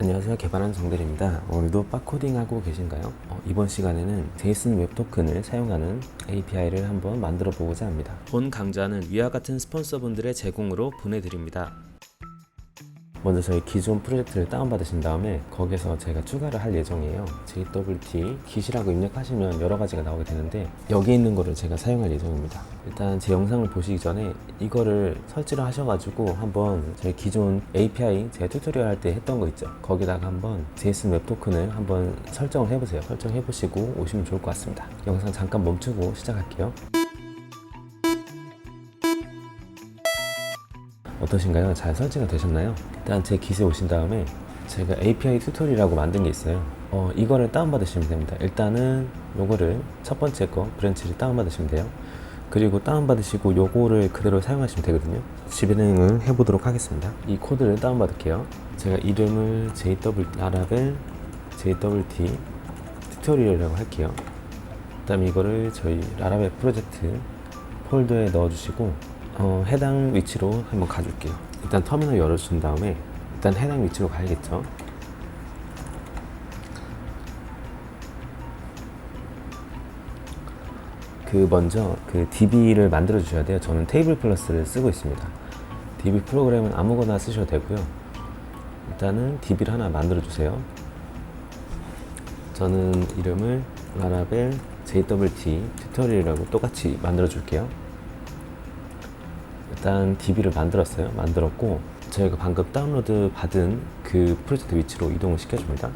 안녕하세요. 개발하는 정대리입니다. 오늘도 빡코딩 하고 계신가요? 이번 시간에는 JSON 웹 토큰을 사용하는 API를 한번 만들어 보고자 합니다. 본 강좌는 위와 같은 스폰서분들의 제공으로 보내드립니다. 먼저 저희 기존 프로젝트를 다운받으신 다음에 거기서 제가 추가를 할 예정이에요. JWT git이라고 입력하시면 여러 가지가 나오게 되는데 여기 있는 거를 제가 사용할 예정입니다. 일단 제 영상을 보시기 전에 이거를 설치를 하셔가지고 한번 저희 기존 API 제가 튜토리얼 할 때 했던 거 있죠. 거기다가 한번 JSON 웹 토큰을 한번 설정을 해보세요. 설정해 보시고 오시면 좋을 것 같습니다. 영상 잠깐 멈추고 시작할게요. 어떠신가요? 잘 설치가 되셨나요? 일단 제 깃에 오신 다음에 제가 API 튜토리얼이라고 만든 게 있어요. 이거를 다운받으시면 됩니다. 일단은 요거를 첫 번째 거 브랜치를 다운받으시면 돼요. 그리고 다운받으시고 요거를 그대로 사용하시면 되거든요. 실행을 해보도록 하겠습니다. 이 코드를 다운받을게요. 제가 이름을 라라벨 JWT 튜토리얼이라고 할게요. 그 다음에 이거를 저희 라라벨 프로젝트 폴더에 넣어주시고 해당 위치로 한번 가줄게요. 일단 터미널 열어준 다음에 일단 해당 위치로 가야겠죠. 먼저 DB를 만들어 주셔야 돼요. 저는 테이블 플러스를 쓰고 있습니다. DB 프로그램은 아무거나 쓰셔도 되고요. 일단은 DB를 하나 만들어 주세요. 저는 이름을 라라벨 JWT 튜토리얼이라고 똑같이 만들어 줄게요. 일단 DB를 만들었고 저희가 방금 다운로드 받은 그 프로젝트 위치로 이동을 시켜줍니다.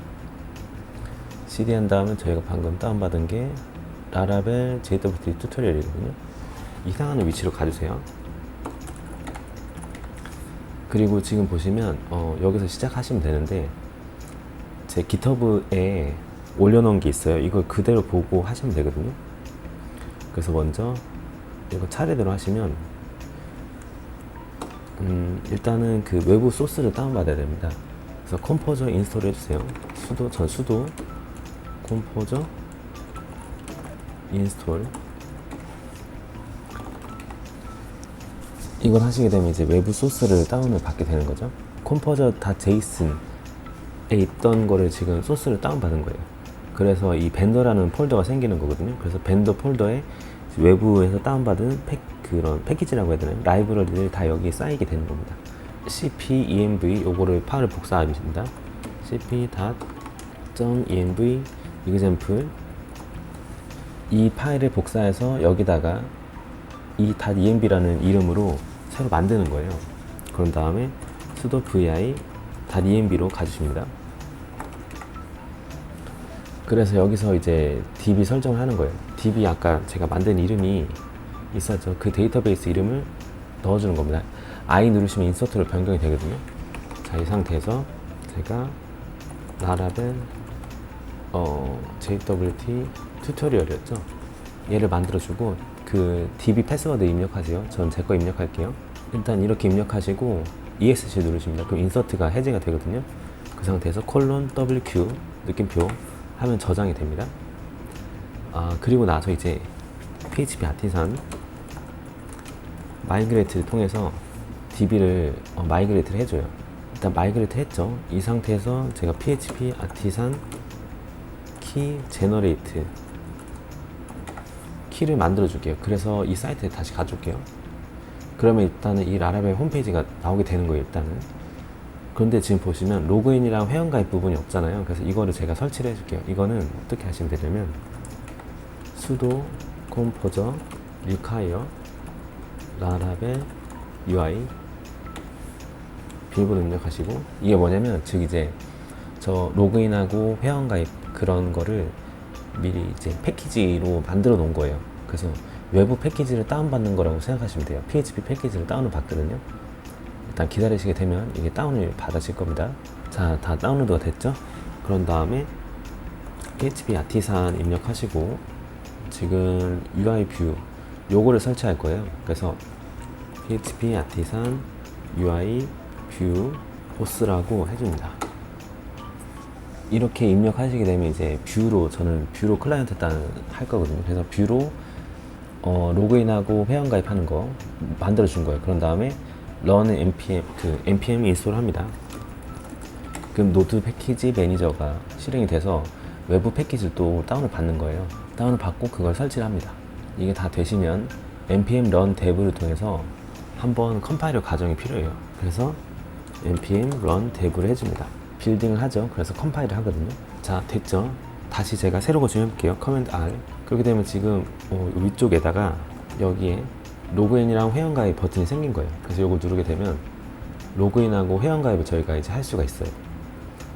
cd 한 다음에 저희가 방금 다운받은 게 라라벨 JWT 튜토리얼이거든요. 이상한 위치로 가주세요. 그리고 지금 보시면 여기서 시작하시면 되는데 제 GitHub에 올려놓은 게 있어요. 이걸 그대로 보고 하시면 되거든요. 그래서 먼저 이거 차례대로 하시면 일단은 그 외부 소스를 다운받아야 됩니다. 그래서 컴포저 인스톨 해주세요. 수도 컴포저 인스톨. 이걸 하시게 되면 이제 외부 소스를 다운을 받게 되는 거죠. composer.json에 있던 거를 지금 소스를 다운받은 거예요. 그래서 이 벤더라는 폴더가 생기는 거거든요. 그래서 벤더 폴더에 외부에서 다운받은 그런 패키지라고 해야 되나요? 라이브러리들이 다 여기에 쌓이게 되는 겁니다. cp.env 요거를 파일을 복사합니다. cp.env example 이 파일을 복사해서 여기다가 이 .env라는 이름으로 새로 만드는 거예요. 그런 다음에 sudo vi.env로 가주십니다. 그래서 여기서 이제 DB 설정을 하는 거예요. DB 아까 제가 만든 이름이 있었죠. 그 데이터베이스 이름을 넣어주는 겁니다. I 누르시면 인서트로 변경이 되거든요. 자, 이 상태에서 제가 라라벨 JWT 튜토리얼이었죠. 얘를 만들어주고 그 DB 패스워드 입력하세요. 전 제 거 입력할게요. 일단 이렇게 입력하시고 ESC 누르십니다. 그럼 인서트가 해제가 되거든요. 그 상태에서 WQ 느낌표 하면 저장이 됩니다. 그리고 나서 이제 PHP 아티산 마이그레이트를 통해서 DB를 마이그레이트를 해줘요. 일단 마이그레이트 했죠. 이 상태에서 제가 PHP 아티산 키 제너레이트 키를 만들어 줄게요. 그래서 이 사이트에 다시 가줄게요. 그러면 일단은 이 라라벨 홈페이지가 나오게 되는 거예요. 일단은. 그런데 지금 보시면 로그인이랑 회원가입 부분이 없잖아요. 그래서 이거를 제가 설치를 해줄게요. 이거는 어떻게 하시면 되냐면 sudo composer require 라라벨 UI 비밀번호 입력하시고, 이게 뭐냐면 즉 이제 저 로그인하고 회원가입 그런 거를 미리 이제 패키지로 만들어 놓은 거예요. 그래서 외부 패키지를 다운받는 거라고 생각하시면 돼요. PHP 패키지를 다운을 받거든요. 일단 기다리시게 되면 이게 다운을 받으실 겁니다. 자, 다 다운로드가 됐죠? 그런 다음에 PHP 아티산 입력하시고 지금 UI 뷰 요거를 설치할 거예요. 그래서 PHP 아티산 UI 뷰 보스라고 해줍니다. 이렇게 입력하시게 되면 이제 저는 뷰로 클라이언트 할 거거든요. 그래서 뷰로 로그인하고 회원가입하는 거 만들어 준 거예요. 그런 다음에 run npm npm 인스톨 합니다. 지금 노드 패키지 매니저가 실행이 돼서 외부 패키지를 또 다운을 받는 거예요. 다운을 받고 그걸 설치를 합니다. 이게 다 되시면 npm run dev를 통해서 한번 컴파일러 과정이 필요해요. 그래서 npm run dev를 해줍니다. 빌딩을 하죠. 그래서 컴파일을 하거든요. 자, 됐죠? 다시 제가 새로 고침해 볼게요. 커맨드 R. 그렇게 되면 지금 위쪽에다가 여기에 로그인이랑 회원가입 버튼이 생긴 거예요. 그래서 이걸 누르게 되면 로그인하고 회원가입을 저희가 이제 할 수가 있어요.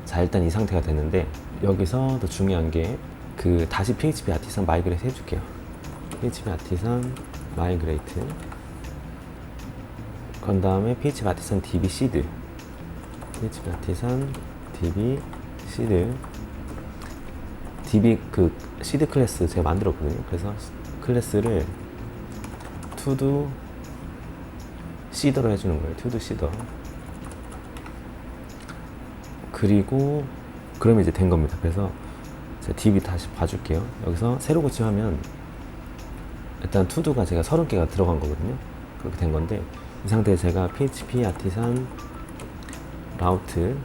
자, 일단 이 상태가 됐는데 여기서 더 중요한 게 그 다시 PHP 아티산 마이그레이트 해줄게요. PHP 아티산 마이그레이트. 그런 다음에 PHP 아티산 DB 시드. PHP 아티산 DB 시드. DB 그 시드 클래스 제가 만들었거든요. 그래서 클래스를 to-do 시더로 해주는 거예요. to-do 시더. 그리고 그러면 이제 된 겁니다. 그래서 제가 DB 다시 봐줄게요. 여기서 새로 고침하면 일단 to-do가 제가 30개가 들어간 거거든요. 그렇게 된 건데 이 상태에 제가 PHP 아티산 라우트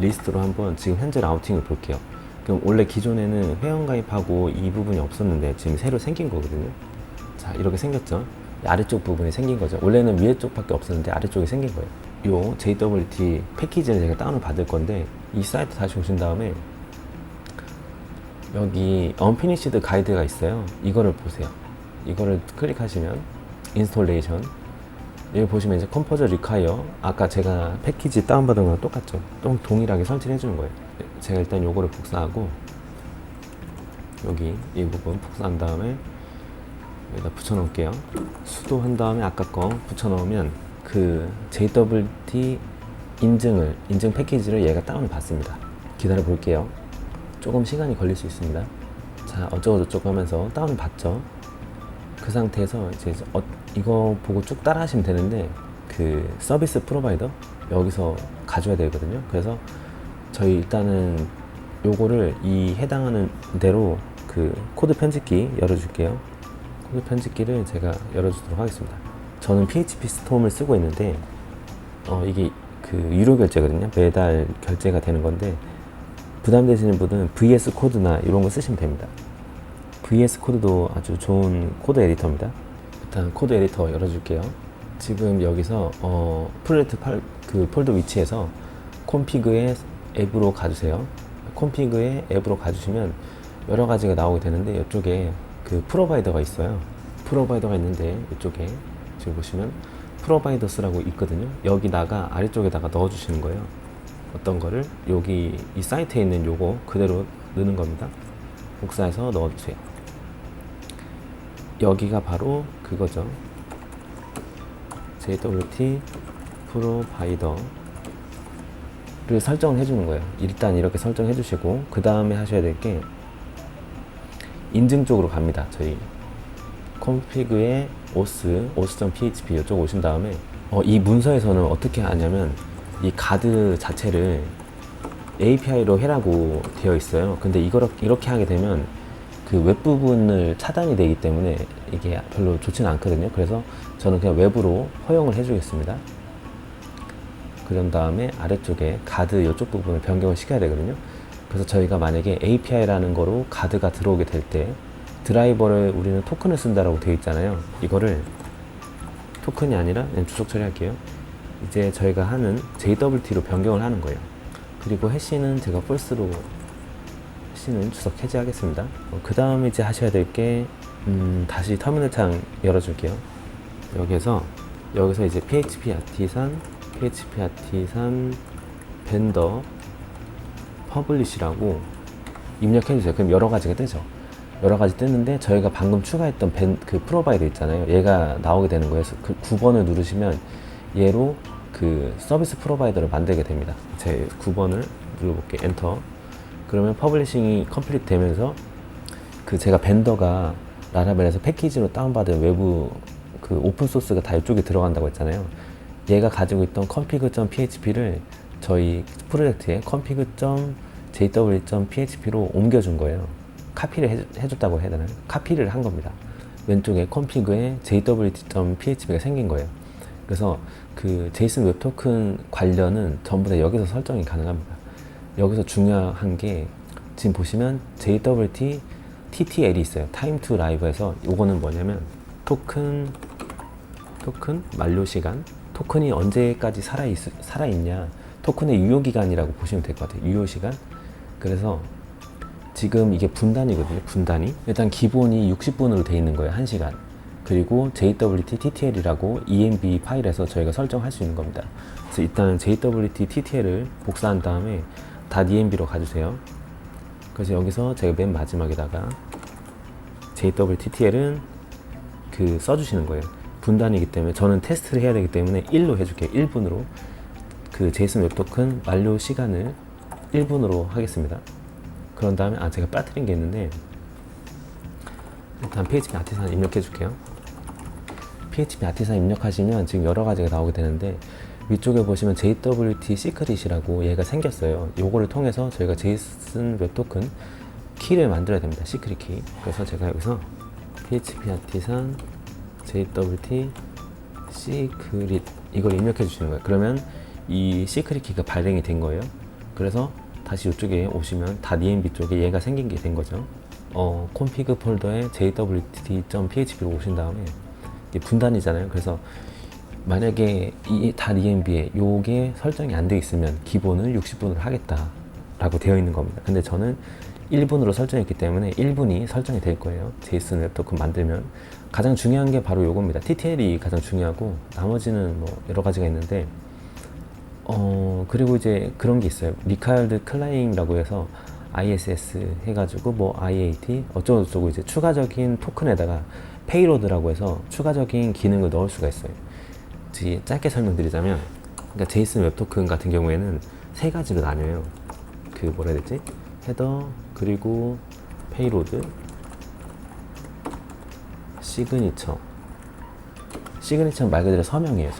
리스트로 한번 지금 현재 라우팅을 볼게요. 그럼 원래 기존에는 회원가입하고 이 부분이 없었는데 지금 새로 생긴 거거든요. 자, 이렇게 생겼죠. 아래쪽 부분이 생긴 거죠. 원래는 위에 쪽밖에 없었는데 아래쪽이 생긴 거예요. 요 JWT 패키지를 제가 다운을 받을 건데 이 사이트 다시 오신 다음에 여기 unfinished 가이드가 있어요. 이거를 보세요. 이거를 클릭하시면 인스톨레이션, 여기 보시면 이제 컴포저 리콰이어, 아까 제가 패키지 다운받은 거랑 똑같죠. 또 동일하게 설치를 해주는 거예요. 제가 일단 요거를 복사하고 여기 이 부분 복사한 다음에 여기다 붙여 놓을게요. 수도 한 다음에 아까 거 붙여 넣으면 그 JWT 인증 패키지를 얘가 다운을 받습니다. 기다려 볼게요. 조금 시간이 걸릴 수 있습니다. 자, 어쩌고저쩌고 하면서 다운을 받죠. 그 상태에서 이제 이거 보고 쭉 따라 하시면 되는데 그 서비스 프로바이더 여기서 가져야 되거든요. 그래서 저희 일단은 요거를 이 해당하는 대로 그 코드 편집기 열어줄게요. 코드 편집기를 제가 열어주도록 하겠습니다. 저는 PHP 스톰을 쓰고 있는데 이게 그 유료 결제거든요. 매달 결제가 되는 건데 부담되시는 분은 VS 코드나 이런 거 쓰시면 됩니다. VS 코드도 아주 좋은 코드 에디터입니다. 일단 코드 에디터 열어줄게요. 지금 여기서 프로젝트 그 폴더 위치에서 콘피그에 앱으로 가주세요. 콘피그에 앱으로 가주시면 여러 가지가 나오게 되는데 이쪽에 그 프로바이더가 있어요. 프로바이더가 있는데 이쪽에 지금 보시면 프로바이더스라고 있거든요. 여기다가 아래쪽에다가 넣어주시는 거예요. 어떤 거를 여기 이 사이트에 있는 요거 그대로 넣는 겁니다. 복사해서 넣어주세요. 여기가 바로 그거죠. JWT 프로바이더를 설정을 해주는 거예요. 일단 이렇게 설정해 주시고 그 다음에 하셔야 될 게 인증 쪽으로 갑니다. 저희 config에 os.php 이쪽 오신 다음에 이 문서에서는 어떻게 하냐면 이 가드 자체를 API로 해라고 되어 있어요. 근데 이렇게 하게 되면 그 웹부분을 차단이 되기 때문에 이게 별로 좋지는 않거든요. 그래서 저는 그냥 웹으로 허용을 해주겠습니다. 그런 다음에 아래쪽에 가드 이쪽 부분을 변경을 시켜야 되거든요. 그래서 저희가 만약에 API라는 거로 가드가 들어오게 될 때 드라이버를 우리는 토큰을 쓴다라고 되어 있잖아요. 이거를 토큰이 아니라 그냥 주석 처리할게요. 이제 저희가 하는 JWT로 변경을 하는 거예요. 그리고 해시는 제가 false로 해시는 주석 해제하겠습니다. 그 다음에 이제 하셔야 될 게 다시 터미널 창 열어줄게요. 여기서 이제 PHP 아티산 벤더 퍼블리시라고 입력해주세요. 그럼 여러 가지가 뜨죠. 여러 가지 뜨는데 저희가 방금 추가했던 그 프로바이더 있잖아요. 얘가 나오게 되는 거예요. 그 9번을 누르시면 얘로 그 서비스 프로바이더를 만들게 됩니다. 제 9번을 눌러볼게요. 엔터. 그러면 퍼블리싱이 컴플리트 되면서 그 제가 벤더가 라라벨에서 패키지로 다운받은 외부 그 오픈소스가 다 이쪽에 들어간다고 했잖아요. 얘가 가지고 있던 config.php를 저희 프로젝트에 config.jw.php로 옮겨준 거예요. 카피를 해줬다고 해야 되나요? 카피를 한 겁니다. 왼쪽에 config에 jw.php가 생긴 거예요. 그래서 그 제이슨 웹토큰 관련은 전부 다 여기서 설정이 가능합니다. 여기서 중요한 게 지금 보시면 JWT TTL이 있어요. Time to Live에서 이거는 뭐냐면 토큰 만료 시간, 토큰이 언제까지 살아있냐, 토큰의 유효기간이라고 보시면 될 것 같아요. 유효시간. 그래서 지금 이게 분단이거든요. 분단이 일단 기본이 60분으로 돼 있는 거예요. 1시간. 그리고 JWT TTL이라고 ENB 파일에서 저희가 설정할 수 있는 겁니다. 그래서 일단 JWT TTL을 복사한 다음에 .enb로 가주세요. 그래서 여기서 제가 맨 마지막에다가 JWT TTL은 써주시는 거예요. 분단이기 때문에 저는 테스트를 해야 되기 때문에 1로 해줄게요. 1분으로 그 JSON 웹토큰 만료 시간을 1분으로 하겠습니다. 그런 다음에 제가 빠뜨린 게 있는데 일단 PHP 아티산 입력해 줄게요. PHP 아티산 입력하시면 지금 여러 가지가 나오게 되는데 위쪽에 보시면 JWT 시크릿이라고 얘가 생겼어요. 요거를 통해서 저희가 JSON 웹토큰 키를 만들어야 됩니다. 시크릿 키. 그래서 제가 여기서 PHP 아티산 JWT 시크릿 이걸 입력해 주시는 거예요. 그러면 이 시크릿 키가 발행이 된 거예요. 그래서 다시 이쪽에 오시면 .enb 쪽에 얘가 생긴 게 된 거죠. config 폴더에 jwt.php로 오신 다음에 이게 분단이잖아요. 그래서 만약에 이 .enb에 요게 설정이 안 되어 있으면 기본을 60분으로 하겠다라고 되어 있는 겁니다. 근데 저는 1분으로 설정했기 때문에 1분이 설정이 될 거예요. JSON 웹토큰 만들면 가장 중요한 게 바로 요겁니다. TTL이 가장 중요하고 나머지는 뭐 여러 가지가 있는데 그리고 이제 그런 게 있어요. 리카일드 클라잉이라고 해서 ISS 해가지고 뭐 IAT 어쩌고저쩌고 이제 추가적인 토큰에다가 페이로드라고 해서 추가적인 기능을 넣을 수가 있어요. 짧게 설명드리자면 그러니까 JSON 웹토큰 같은 경우에는 세 가지로 나뉘어요. 뭐라 해야 되지? 헤더 그리고 페이로드 시그니처 말 그대로 서명이에요.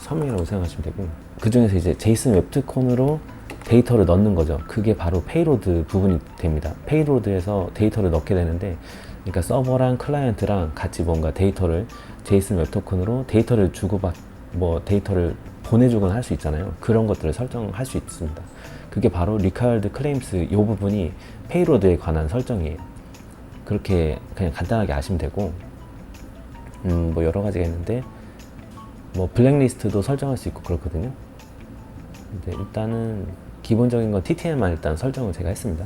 서명이라고 생각하시면 되고 그 중에서 이제 JSON 웹토큰으로 데이터를 넣는 거죠. 그게 바로 페이로드 부분이 됩니다. 페이로드에서 데이터를 넣게 되는데 그러니까 서버랑 클라이언트랑 같이 뭔가 데이터를 JSON 웹토큰으로 데이터를 데이터를 보내주거나 할 수 있잖아요. 그런 것들을 설정할 수 있습니다. 그게 바로 required claims 이 부분이 페이로드에 관한 설정이에요. 그렇게 그냥 간단하게 아시면 되고 뭐 여러 가지가 있는데 뭐 블랙리스트도 설정할 수 있고 그렇거든요. 근데 일단은 기본적인 건 TTL만 일단 설정을 제가 했습니다.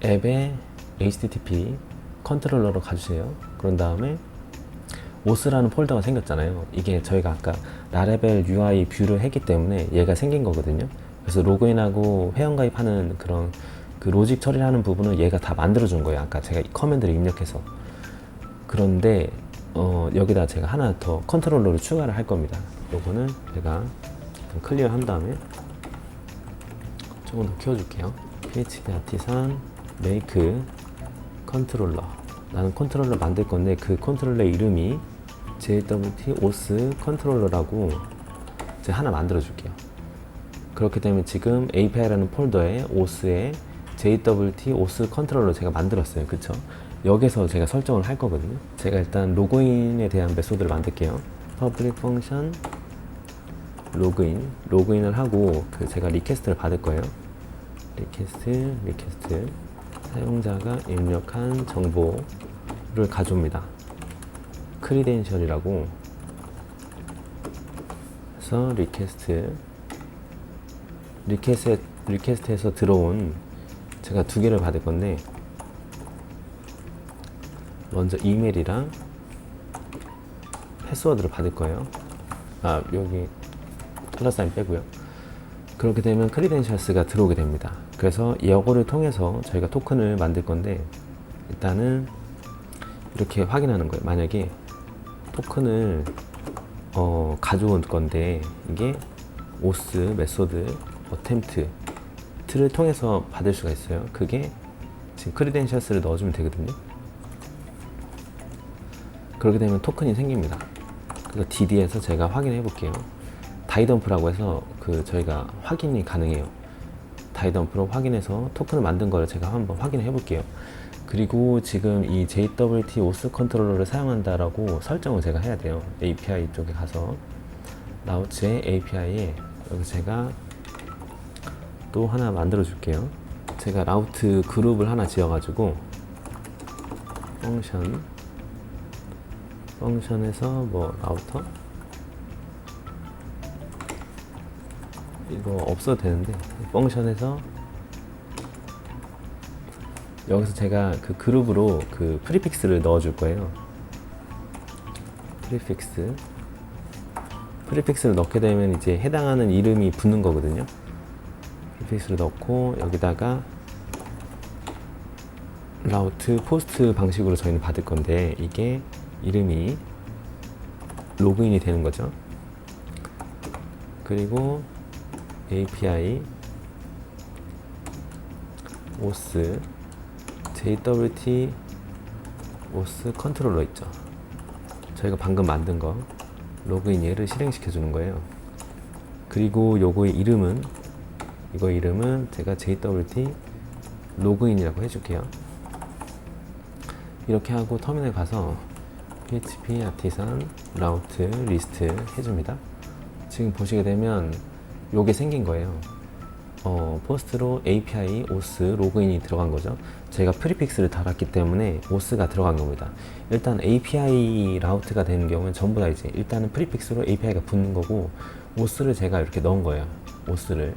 앱에 HTTP 컨트롤러로 가주세요. 그런 다음에 OS라는 폴더가 생겼잖아요. 이게 저희가 아까 라레벨 UI 뷰를 했기 때문에 얘가 생긴 거거든요. 그래서 로그인하고 회원가입하는 그런 로직 처리를 하는 부분을 얘가 다 만들어 준 거예요. 아까 제가 이 커맨드를 입력해서. 그런데 여기다 제가 하나 더 컨트롤러를 추가를 할 겁니다. 요거는 제가 클리어 한 다음에 조금 더 키워줄게요. PHP 아티산 make 컨트롤러. 나는 컨트롤러 만들 건데 그 컨트롤러 이름이 JWT OS 컨트롤러라고 제가 하나 만들어 줄게요. 그렇기 때문에 지금 API라는 폴더에 OS에 JWT OS 컨트롤러 제가 만들었어요. 그쵸? 여기서 제가 설정을 할 거거든요. 제가 일단 로그인에 대한 메소드를 만들게요. public function 로그인을 하고 제가 리퀘스트를 받을 거예요. 리퀘스트 사용자가 입력한 정보를 가져옵니다. 크리덴셜이라고 해서 리퀘스트에서 들어온 제가 두 개를 받을 건데 먼저 이메일이랑 패스워드를 받을 거예요. 여기 $사인 빼고요. 그렇게 되면 크리덴셜스가 들어오게 됩니다. 그래서 이거를 통해서 저희가 토큰을 만들 건데 일단은 이렇게 확인하는 거예요. 만약에 토큰을 가져온 건데 이게 OS, 메소드, attempt를 통해서 받을 수가 있어요. 그게 지금 크리덴셜스를 넣어주면 되거든요. 그렇게 되면 토큰이 생깁니다. 그래서 DD에서 제가 확인해 볼게요. 다이덤프라고 해서 저희가 확인이 가능해요. 다이덤프로 확인해서 토큰을 만든 거를 제가 한번 확인해 볼게요. 그리고 지금 이 JWT OS 컨트롤러를 사용한다라고 설정을 제가 해야 돼요. API 쪽에 가서 나우츠의 API에 여기 제가 또 하나 만들어 줄게요. 제가 라우트 그룹을 하나 지어가지고 펑션에서 뭐 라우터 이거 없어도 되는데 펑션에서 여기서 제가 그 그룹으로 그 프리픽스를 넣어 줄 거예요. 프리픽스를 넣게 되면 이제 해당하는 이름이 붙는 거거든요. 프리픽스를 넣고 여기다가 라우트 포스트 방식으로 저희는 받을 건데 이게 이름이 로그인이 되는 거죠. 그리고 API OS JWT OS 컨트롤러 있죠. 저희가 방금 만든 거 로그인 얘를 실행시켜 주는 거예요. 그리고 요거의 이름은 제가 JWT 로그인이라고 해줄게요. 이렇게 하고 터미널 가서 php artisan route list 해줍니다. 지금 보시게 되면 요게 생긴 거예요. 포스트로 API OS 로그인이 들어간 거죠. 제가 프리픽스를 달았기 때문에 OS가 들어간 겁니다. 일단 API 라우트가 되는 경우는 전부 다 이제 일단은 프리픽스로 API가 붙는 거고 OS를 제가 이렇게 넣은 거예요. OS를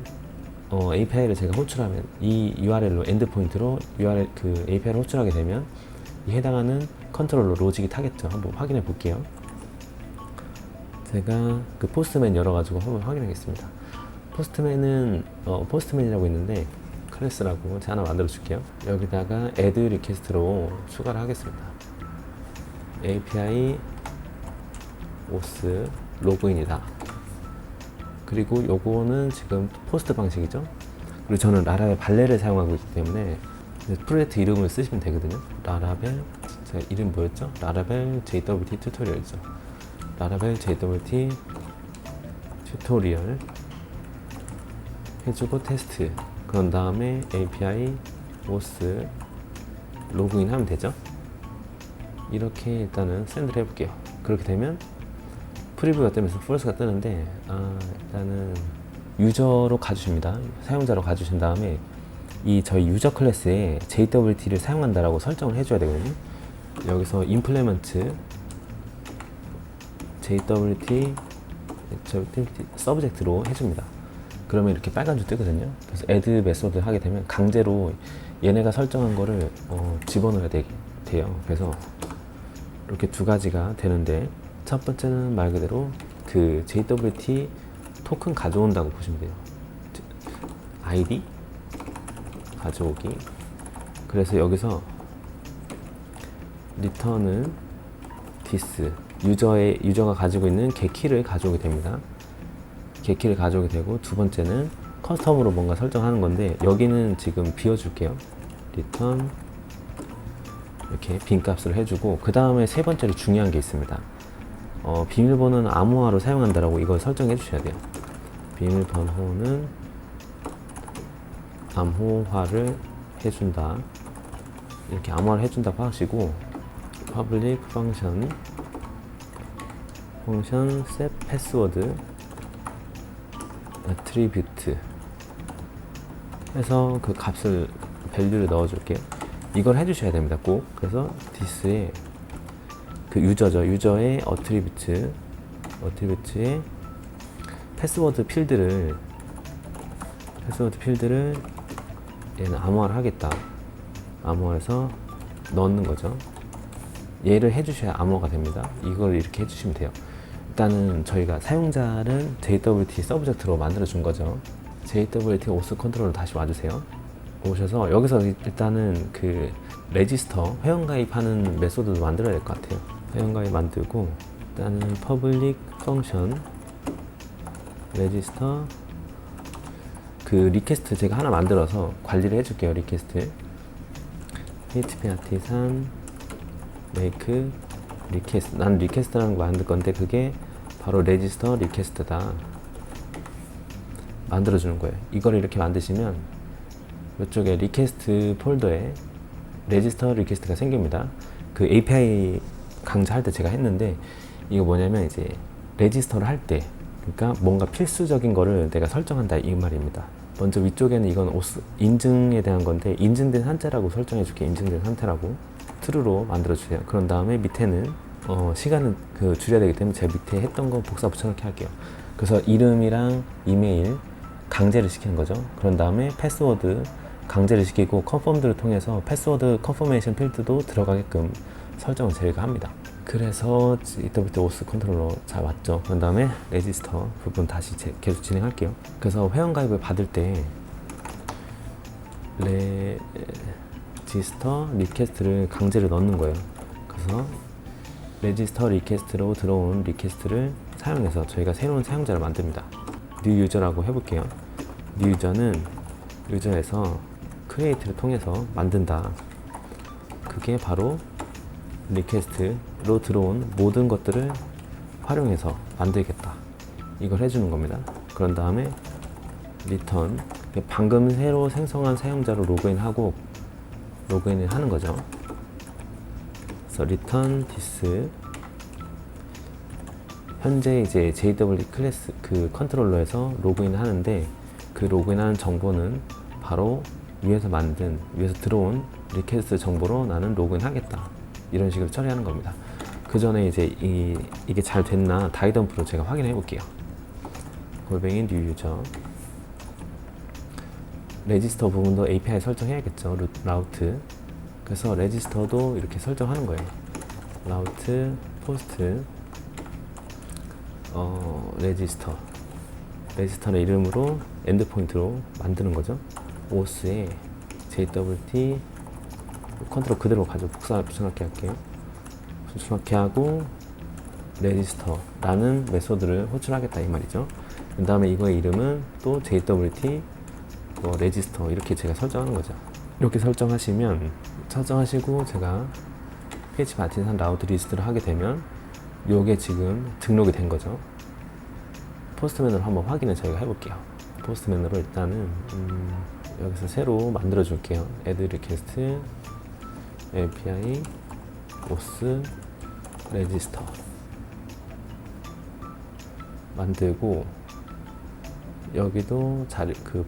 API를 제가 호출하면 이 URL로 엔드포인트로 URL 그 API를 호출하게 되면 이 해당하는 컨트롤러 로직이 타겠죠. 한번 확인해 볼게요. 제가 그 포스트맨 열어가지고 한번 확인하겠습니다. 포스트맨은 포스트맨이라고 있는데 클래스라고 제가 하나 만들어 줄게요. 여기다가 add request로 추가를 하겠습니다. API OS 로그인이다. 그리고 요거는 지금 포스트 방식이죠. 그리고 저는 라라벨 발레를 사용하고 있기 때문에 프로젝트 이름을 쓰시면 되거든요. 라라벨 제 이름 뭐였죠? 라라벨 JWT 튜토리얼이죠. 라라벨 JWT 튜토리얼 해주고 테스트. 그런 다음에 API OS 로그인 하면 되죠. 이렇게 일단은 샌드를 해볼게요. 그렇게 되면 프리뷰가 뜨면서 false가 뜨는데 일단은 유저로 가주십니다. 사용자로 가주신 다음에 이 저희 유저 클래스에 JWT를 사용한다라고 설정을 해줘야 되거든요. 여기서 implement JWT 서브젝트로 해줍니다. 그러면 이렇게 빨간 줄 뜨거든요. 그래서 add 메소드 하게 되면 강제로 얘네가 설정한 거를 집어넣어야 돼요. 그래서 이렇게 두 가지가 되는데 첫 번째는 말 그대로 그 JWT 토큰 가져온다고 보시면 돼요. ID 가져오기. 그래서 여기서 return은 this 유저가 가지고 있는 getKey를 가져오게 됩니다. getKey를 가져오게 되고 두 번째는 커스텀으로 뭔가 설정하는 건데 여기는 지금 비워줄게요. return 이렇게 빈 값을 해주고 그 다음에 세 번째로 중요한 게 있습니다. 비밀번호는 암호화로 사용한다라고 이걸 설정해 주셔야 돼요. 비밀번호는 암호화를 해준다. 이렇게 암호화를 해준다고 하시고 public function set password attribute 해서 그 값을 밸류를 넣어 줄게요. 이걸 해주셔야 됩니다. 꼭. 그래서 this에 그 유저의 attribute의 패스워드 필드를 얘는 암호화를 하겠다. 암호화해서 넣는 거죠. 얘를 해주셔야 암호화가 됩니다. 이걸 이렇게 해주시면 돼요. 일단은 저희가 사용자는 JWT 서브젝트로 만들어 준 거죠. JWT OS 컨트롤러 다시 와주세요. 오셔서 여기서 일단은 그 레지스터 회원가입하는 메소드도 만들어야 될 것 같아요. 회원가입 만들고 일단은 public function register 그 리퀘스트 제가 하나 만들어서 관리를 해줄게요. 리퀘스트 php artisan make request. 난 리퀘스트라는 거 만들 건데 그게 바로 register request다. 만들어주는 거예요. 이걸 이렇게 만드시면 이쪽에 리퀘스트 폴더에 register request가 생깁니다. 그 API 강좌할 때 제가 했는데 이거 뭐냐면 이제 레지스터를 할 때 그러니까 뭔가 필수적인 거를 내가 설정한다 이 말입니다. 먼저 위쪽에는 이건 OS 인증에 대한 건데 인증된 한자라고 설정해 줄게. 인증된 상태라고 true로 만들어 주세요. 그런 다음에 밑에는 시간은 줄여야 되기 때문에 제가 밑에 했던 거 복사 붙여넣기 할게요. 그래서 이름이랑 이메일 강제를 시키는 거죠. 그런 다음에 패스워드 강제를 시키고 컨펌드를 통해서 패스워드 컨퍼메이션 필드도 들어가게끔 설정을 저희가 합니다. 그래서 JWT OS 컨트롤러 잘 왔죠. 그런 다음에 레지스터 부분 다시 계속 진행할게요. 그래서 회원가입을 받을 때 레지스터 리퀘스트를 강제로 넣는 거예요. 그래서 레지스터 리퀘스트로 들어온 리퀘스트를 사용해서 저희가 새로운 사용자를 만듭니다. 뉴 유저라고 해볼게요. 뉴 유저는 유저에서 크리에이트를 통해서 만든다. 그게 바로 리퀘스트로 들어온 모든 것들을 활용해서 만들겠다. 이걸 해주는 겁니다. 그런 다음에 리턴, 방금 새로 생성한 사용자로 로그인하고 로그인을 하는 거죠. 그래서 return this 현재 이제 JW 클래스 컨트롤러에서 로그인을 하는데 그 로그인하는 정보는 바로 위에서 들어온 리퀘스트 정보로 나는 로그인 하겠다. 이런 식으로 처리하는 겁니다. 그 전에 이제 이게 잘 됐나 다이덤프로 제가 확인해 볼게요. 골뱅이 뉴 유저 레지스터 부분도 API 설정해야겠죠. 라우트. 그래서 레지스터도 이렇게 설정하는 거예요. 라우트 포스트 레지스터의 이름으로 엔드포인트로 만드는 거죠. OS에 JWT 컨트롤 그대로 가지고 복사 붙여넣기 할게요. 붙여넣기 하고 레지스터라는 메소드를 호출하겠다 이 말이죠. 그 다음에 이거의 이름은 또 JWT 레지스터 이렇게 제가 설정하는 거죠. 이렇게 설정하시고 제가 PHP 아티산 라우트 리스트를 하게 되면 요게 지금 등록이 된 거죠. 포스트맨으로 한번 확인을 저희가 해볼게요. 포스트맨으로 일단은 여기서 새로 만들어 줄게요. add request API OS register 만들고 여기도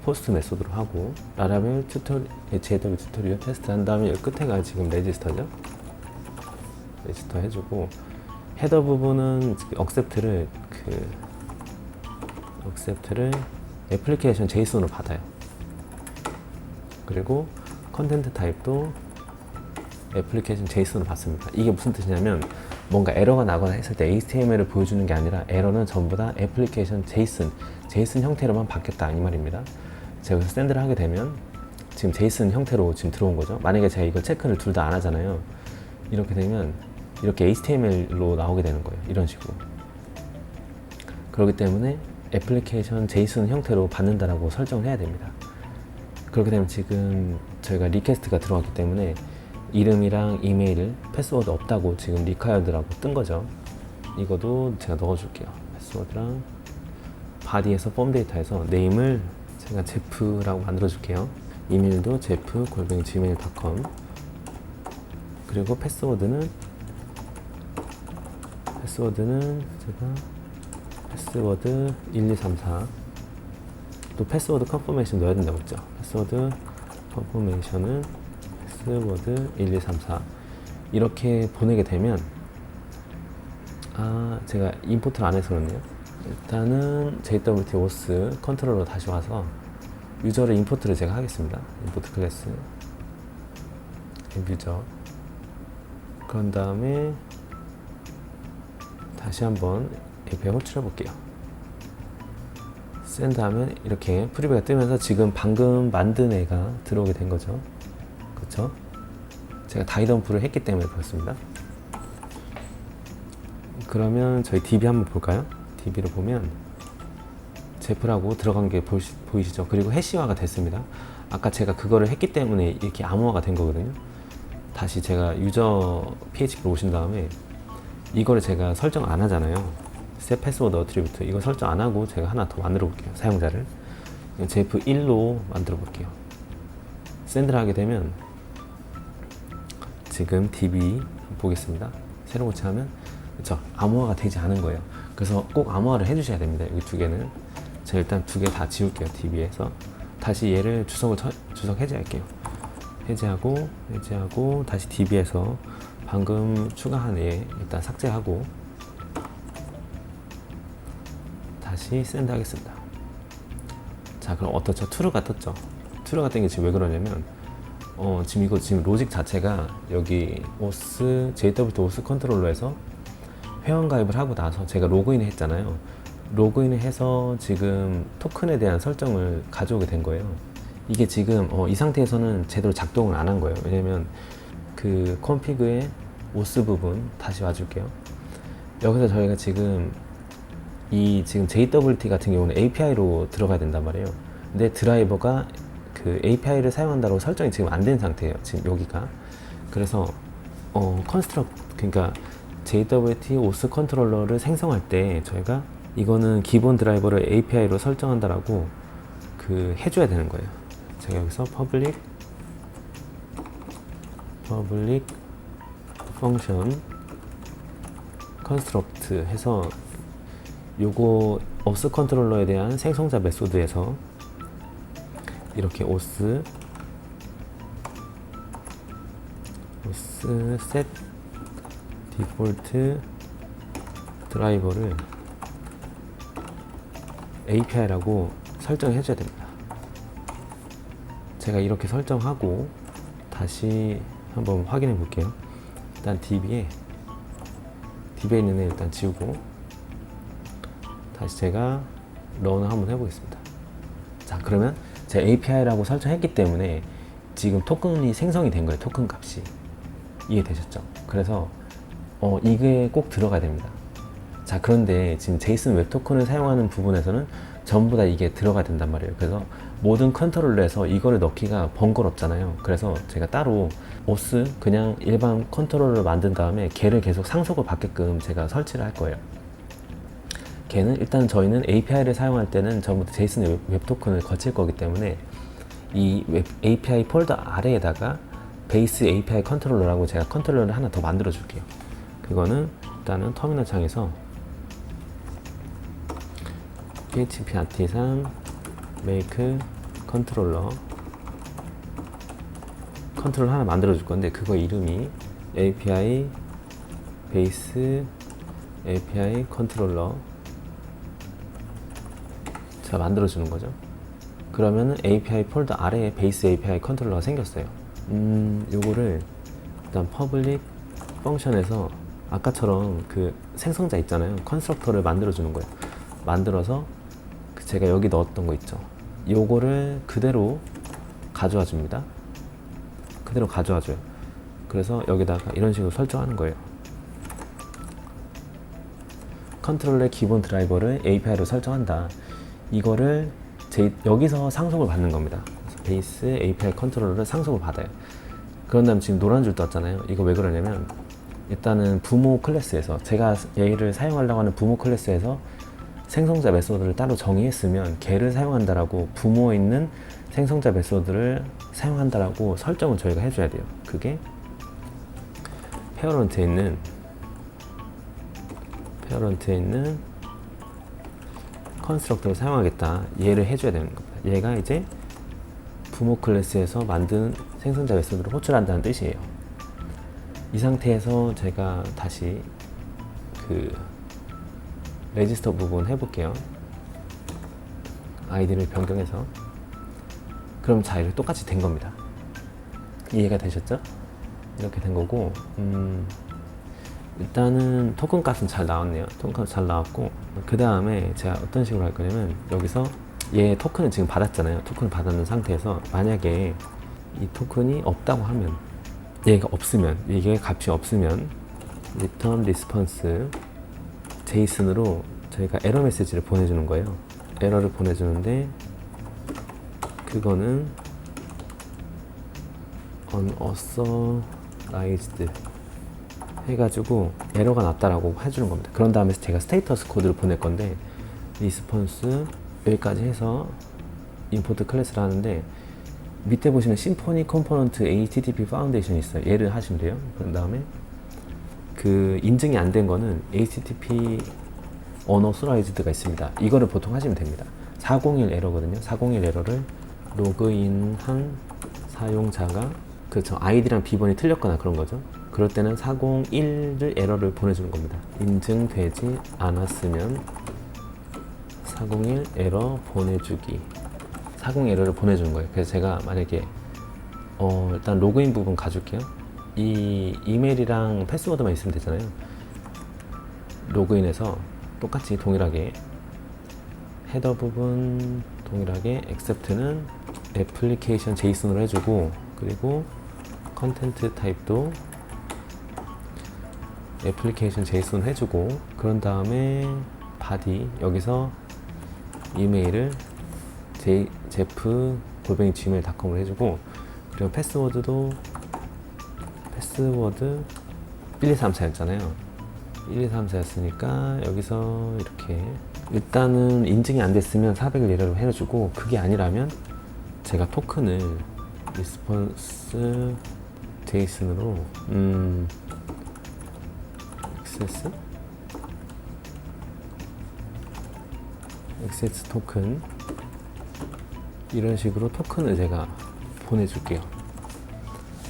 포스트 메소드로 하고 라라벨 JW 튜토리얼 테스트 한 다음에 여기 끝에가 지금 레지스터죠. 레지스터 해주고 헤더 부분은 accept를 애플리케이션 JSON으로 받아요. 그리고 컨텐트 타입도 애플리케이션 JSON으로 받습니다. 이게 무슨 뜻이냐면 뭔가 에러가 나거나 했을 때 HTML을 보여주는 게 아니라 에러는 전부 다 애플리케이션 JSON 형태로만 받겠다 이 말입니다. 제가 여기서 샌드를 하게 되면 지금 JSON 형태로 지금 들어온 거죠. 만약에 제가 이거 체크를 둘 다 안 하잖아요. 이렇게 되면 이렇게 HTML로 나오게 되는 거예요. 이런 식으로. 그렇기 때문에 애플리케이션 JSON 형태로 받는다라고 설정을 해야 됩니다. 그렇게 되면 지금 저희가 리퀘스트가 들어왔기 때문에 이름이랑 이메일, 패스워드 없다고 지금 required라고 뜬 거죠. 이것도 제가 넣어줄게요. 패스워드랑 바디에서 폼 데이터에서 네임을 제가 제프라고 만들어줄게요. 이메일도 jeff@gmail.com 그리고 패스워드는 제가 패스워드 1234 또 패스워드 컨퍼메이션 넣어야 된다고 했죠. 패스워드 컨퍼메이션은 패스워드 1234 이렇게 보내게 되면 제가 임포트를 안 해서 그렇네요. 일단은 JWT OS 컨트롤러 다시 와서 유저를 임포트를 제가 하겠습니다. 임포트 클래스 유저 그런 다음에 다시 한번 API 호출해 볼게요. 샌드 하면 이렇게 프리뷰가 뜨면서 지금 방금 만든 애가 들어오게 된 거죠. 그렇죠? 제가 다이덤프를 했기 때문에 그렇습니다. 그러면 저희 DB 한번 볼까요? DB를 보면 제프라고 들어간 게 보이시죠? 그리고 해시화가 됐습니다. 아까 제가 그거를 했기 때문에 이렇게 암호화가 된 거거든요. 다시 제가 유저 PHP로 오신 다음에 이거를 제가 설정 안 하잖아요. set password attribute 이거 설정 안 하고 제가 하나 더 만들어 볼게요. 사용자를 제프1로 만들어 볼게요. 샌드를 하게 되면 지금 DB 보겠습니다. 새로 고치하면 그렇죠. 암호화가 되지 않은 거예요. 그래서 꼭 암호화를 해주셔야 됩니다. 여기 두 개는 제가 일단 두 개 다 지울게요. DB에서 다시 얘를 주석 해제할게요. 해제하고 다시 DB에서 방금 추가한 애 일단 삭제하고 다시 샌드 하겠습니다. 자, 그럼 어떻죠? 트루가 떴죠. 트루가 뜬 게 지금 왜 그러냐면 지금 로직 자체가 여기 OS JWT OS 컨트롤러에서 회원 가입을 하고 나서 제가 로그인을 했잖아요. 로그인을 해서 지금 토큰에 대한 설정을 가져오게 된 거예요. 이게 지금 이 상태에서는 제대로 작동을 안 한 거예요. 왜냐면 그 컴피그의 OS 부분 다시 와줄게요. 여기서 저희가 지금 지금 JWT 같은 경우는 API로 들어가야 된단 말이에요. 근데 드라이버가 그 API를 사용한다고 설정이 지금 안 된 상태예요. 지금 여기가. 그래서 그러니까 JWT OS 컨트롤러를 생성할 때 저희가 이거는 기본 드라이버를 API로 설정한다라고 해줘야 되는 거예요. 제가 여기서 public function construct 해서 요거 OS 컨트롤러에 대한 생성자 메소드에서 이렇게 OS set default 드라이버를 API라고 설정해 줘야 됩니다. 제가 이렇게 설정하고 다시 한번 확인해 볼게요. 일단 DB에 있는 애 일단 지우고 다시 제가 런을 한번 해보겠습니다. 자, 그러면 제가 API라고 설정했기 때문에 지금 토큰이 생성이 된 거예요. 토큰 값이. 이해되셨죠? 그래서 이게 꼭 들어가야 됩니다. 자, 그런데 지금 제이슨 웹 토큰을 사용하는 부분에서는 전부 다 이게 들어가야 된단 말이에요. 그래서 모든 컨트롤러에서 이거를 넣기가 번거롭잖아요. 그래서 제가 따로 OS 그냥 일반 컨트롤러를 만든 다음에 걔를 계속 상속을 받게끔 제가 설치를 할 거예요. 걔는 일단 저희는 API를 사용할 때는 전부 다 제이슨 웹 토큰을 거칠 거기 때문에 이 웹 API 폴더 아래에다가 베이스 API 컨트롤러라고 제가 컨트롤러를 하나 더 만들어 줄게요. 그거는 일단은 터미널 창에서 PHP 아티상 make 컨트롤러 하나 만들어 줄 건데 그거 이름이 API 베이스 API 컨트롤러 제가 만들어 주는 거죠. 그러면은 API 폴더 아래에 베이스 API 컨트롤러가 생겼어요. 요거를 일단 퍼블릭 펑션에서 아까처럼 그 생성자 있잖아요. 컨스트럭터를 만들어 주는 거예요. 만들어서 제가 여기 넣었던 거 있죠. 요거를 그대로 가져와 줍니다. 그대로 가져와 줘요. 그래서 여기다가 이런 식으로 설정하는 거예요. 컨트롤러의 기본 드라이버를 API로 설정한다. 이거를 여기서 상속을 받는 겁니다. 그래서 베이스 API 컨트롤러를 상속을 받아요. 그런 다음 지금 노란 줄 떴잖아요. 이거 왜 그러냐면 일단은 부모 클래스에서 제가 얘를 사용하려고 하는 부모 클래스에서 생성자 메소드를 따로 정의했으면 걔를 사용한다라고 부모에 있는 생성자 메소드를 사용한다라고 설정을 저희가 해줘야 돼요. 그게 페어런트에 있는 컨스트럭터를 사용하겠다. 얘를 해줘야 되는 겁니다. 얘가 이제 부모 클래스에서 만든 생성자 메소드를 호출한다는 뜻이에요. 이 상태에서 제가 다시 레지스터 부분 해볼게요. 아이디를 변경해서. 그럼 자, 이렇게 똑같이 된 겁니다. 이해가 되셨죠? 이렇게 된 거고, 일단은 토큰 값은 잘 나왔네요. 토큰 값 잘 나왔고, 그 다음에 제가 어떤 식으로 할 거냐면, 여기서 얘 토큰을 지금 받았잖아요. 토큰을 받았는 상태에서 만약에 이 토큰이 없다고 하면, 얘가 없으면, 이게 값이 없으면, return response 제이슨으로 저희가 에러 메시지를 보내주는 거예요. 에러를 보내주는데 그거는 unauthorized 해가지고 에러가 났다라고 해주는 겁니다. 그런 다음에 제가 스테이터스 코드를 보낼 건데 리스폰스 여기까지 해서 임포트 클래스를 하는데 밑에 보시면 심포니 컴포넌트 HTTP 파운데이션이 있어요. 얘를 하시면 돼요. 그런 다음에 그 인증이 안 된 거는 HTTP unauthorized가 있습니다. 이거를 보통 하시면 됩니다. 401 에러거든요. 401 에러를 로그인한 사용자가 그렇죠. 아이디랑 비번이 틀렸거나 그런 거죠. 그럴 때는 401을 에러를 보내주는 겁니다. 인증되지 않았으면 401 에러 보내주기. 401 에러를 보내주는 거예요. 그래서 제가 만약에 일단 로그인 부분 가줄게요. 이 이메일이랑 패스워드만 있으면 되잖아요. 로그인해서 똑같이 동일하게 헤더 부분 동일하게 accept는 애플리케이션 제이슨으로 해주고, 그리고 컨텐트 타입도 애플리케이션 제이슨 해주고, 그런 다음에 바디 여기서 이메일을 jeff@gmail.com으로 해주고, 그리고 패스워드도 패스워드 1234였잖아요. 1234였으니까 여기서 이렇게 일단은 인증이 안 됐으면 400을 예외로 해주고, 그게 아니라면 제가 토큰을 리스폰스 제이슨으로 액세스 토큰 이런 식으로 토큰을 제가 보내줄게요.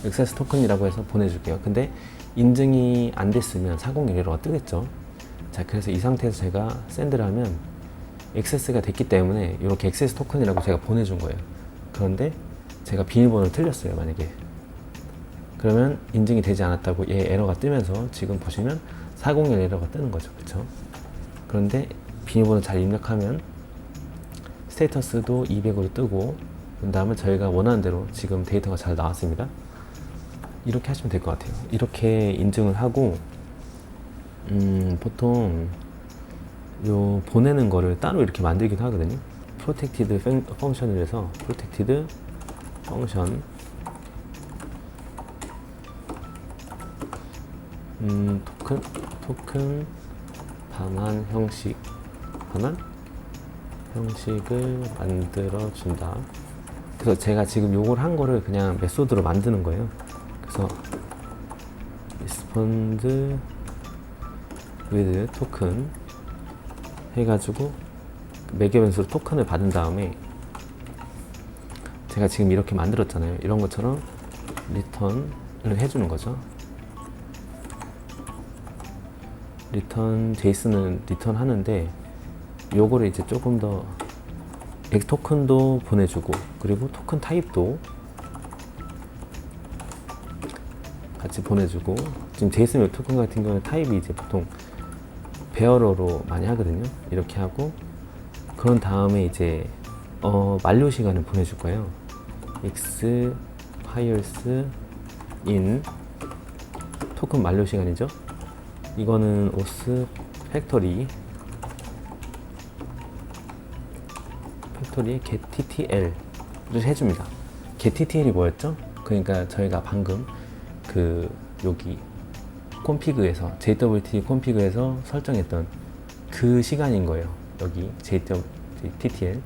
액세스 토큰이라고 해서 보내줄게요. 근데 인증이 안 됐으면 401에러가 뜨겠죠. 자, 그래서 이 상태에서 제가 샌드를 하면 액세스가 됐기 때문에 이렇게 액세스 토큰이라고 제가 보내준 거예요. 그런데 제가 비밀번호를 틀렸어요, 만약에. 그러면 인증이 되지 않았다고 얘 에러가 뜨면서 지금 보시면 401 에러가 뜨는 거죠. 그쵸? 그런데 비밀번호 잘 입력하면 스테이터스도 200으로 뜨고, 그 다음에 저희가 원하는 대로 지금 데이터가 잘 나왔습니다. 이렇게 하시면 될 것 같아요. 이렇게 인증을 하고, 보통 요 보내는 거를 따로 이렇게 만들기도 하거든요. 프로텍티드 펑션을 해서 프로텍티드 펑션 토큰 반환 형식을 만들어 준다. 그래서 제가 지금 요걸 한 거를 그냥 메소드로 만드는 거예요. 그래서 respond with token 해가지고 매개 변수로 토큰을 받은 다음에 제가 지금 이렇게 만들었잖아요. 이런 것처럼 리턴을 해주는 거죠. 리턴 제이슨은 리턴 하는데, 요거를 이제 조금 더 토큰도 보내주고, 그리고 토큰 타입도 같이 보내주고, 지금 제이슨 웹 토큰 같은 경우는 타입이 이제 보통 베어러로 많이 하거든요. 이렇게 하고, 그런 다음에 이제 만료 시간을 보내줄 거예요. expires in 토큰 만료 시간이죠. 이거는 os 팩토리 getTTL 를 해줍니다. getTTL이 뭐였죠? 그러니까 저희가 방금 여기 콘피그에서 JWT 콘피그에서 설정했던 그 시간인 거예요. 여기 JWTTL.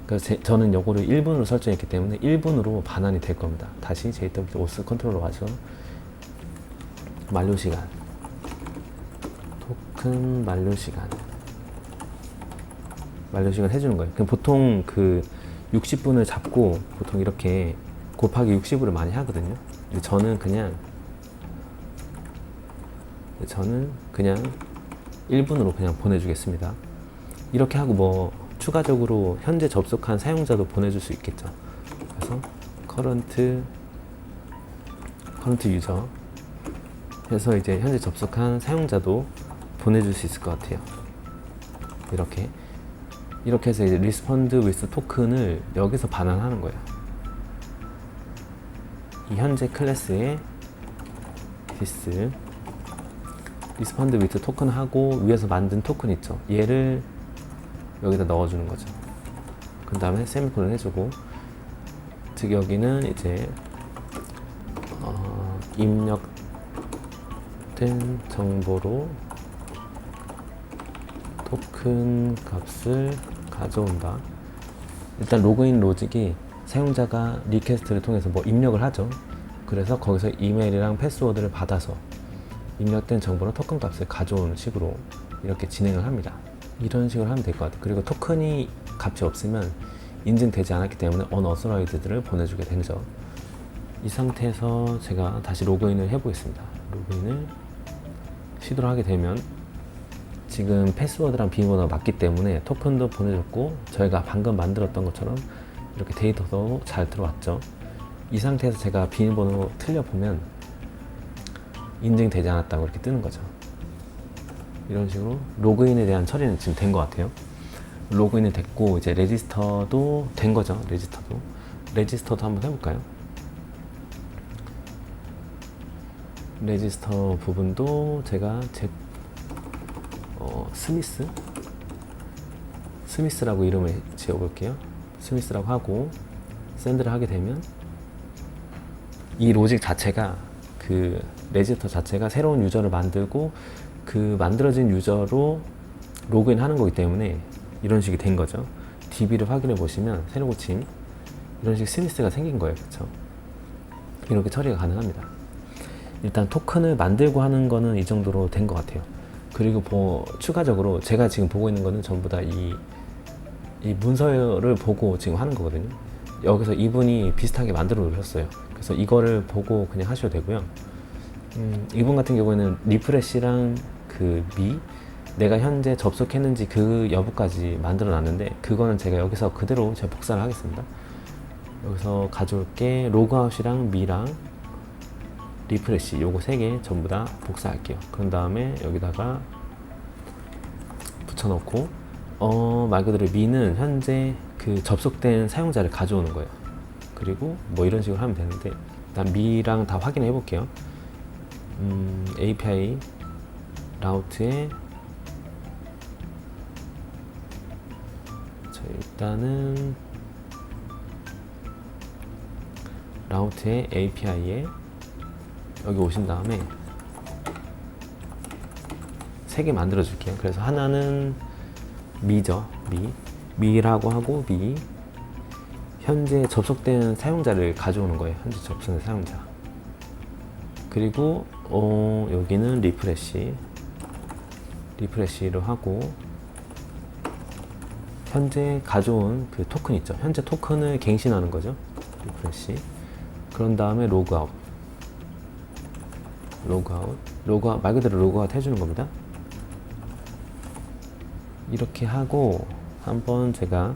그래서 저는 요거를 1분으로 설정했기 때문에 1분으로 반환이 될 겁니다. 다시 JWT os 컨트롤러 가서 만료 시간, 토큰 만료 시간 해주는 거예요. 그럼 보통 60분을 잡고 보통 이렇게 곱하기 60으로 많이 하거든요. 근데 저는 그냥 1분으로 그냥 보내주겠습니다. 이렇게 하고 뭐 추가적으로 현재 접속한 사용자도 보내줄 수 있겠죠. 그래서 current user 해서 이제 현재 접속한 사용자도 보내줄 수 있을 것 같아요. 이렇게 해서 이제 respond with 토큰을 여기서 반환하는 거예요. 이 현재 클래스에 this respond with 토큰 하고 위에서 만든 토큰 있죠. 얘를 여기다 넣어주는 거죠. 그 다음에 세미콜론 해주고, 즉 여기는 이제 입력된 정보로 토큰 값을 가져온다. 일단 로그인 로직이 사용자가 리퀘스트를 통해서 뭐 입력을 하죠. 그래서 거기서 이메일이랑 패스워드를 받아서 입력된 정보로 토큰 값을 가져오는 식으로 이렇게 진행을 합니다. 이런 식으로 하면 될 것 같아요. 그리고 토큰이 값이 없으면 인증되지 않았기 때문에 unauthorized를 보내주게 되죠. 이 상태에서 제가 다시 로그인을 해보겠습니다. 로그인을 시도를 하게 되면 지금 패스워드랑 비밀번호가 맞기 때문에 토큰도 보내줬고 저희가 방금 만들었던 것처럼 이렇게 데이터도 잘 들어왔죠. 이 상태에서 제가 비밀번호 틀려보면 인증되지 않았다고 이렇게 뜨는 거죠. 이런 식으로 로그인에 대한 처리는 지금 된 것 같아요. 로그인이 됐고 이제 레지스터도 된 거죠. 레지스터도 한번 해볼까요? 레지스터 부분도 제가 스미스라고 이름을 지어볼게요. 스미스라고 하고 샌드를 하게 되면 이 로직 자체가 그 레지스터 자체가 새로운 유저를 만들고 그 만들어진 유저로 로그인 하는 거기 때문에 이런 식이 된 거죠. DB를 확인해 보시면 새로 고침 이런 식 스미스가 생긴 거예요. 그렇죠? 이렇게 처리가 가능합니다. 일단 토큰을 만들고 하는 거는 이 정도로 된 것 같아요. 그리고 추가적으로 제가 지금 보고 있는 거는 전부 다 이 문서를 보고 지금 하는 거거든요. 여기서 이분이 비슷하게 만들어 놓으셨어요. 그래서 이거를 보고 그냥 하셔도 되고요. 이분 같은 경우에는 리프레시랑 내가 현재 접속했는지 그 여부까지 만들어 놨는데 그거는 제가 여기서 그대로 제가 복사를 하겠습니다. 여기서 가져올게 로그아웃이랑 미랑 리프레시 요거 3개 전부 다 복사할게요. 그런 다음에 여기다가 붙여놓고 말 그대로 미는 현재 그 접속된 사용자를 가져오는 거예요. 그리고 뭐 이런 식으로 하면 되는데 일단 미랑 다 확인해 볼게요. API 라우트에 일단은 라우트에 API에 여기 오신 다음에 3개 만들어 줄게요. 그래서 하나는 미죠. 미라고 하고 현재 접속된 사용자를 가져오는 거예요. 현재 접속된 사용자. 그리고 여기는 리프레시로 하고 현재 가져온 그 토큰 있죠. 현재 토큰을 갱신하는 거죠. 리프레시. 그런 다음에 로그아웃 말 그대로 로그아웃 해주는 겁니다. 이렇게 하고 한번 제가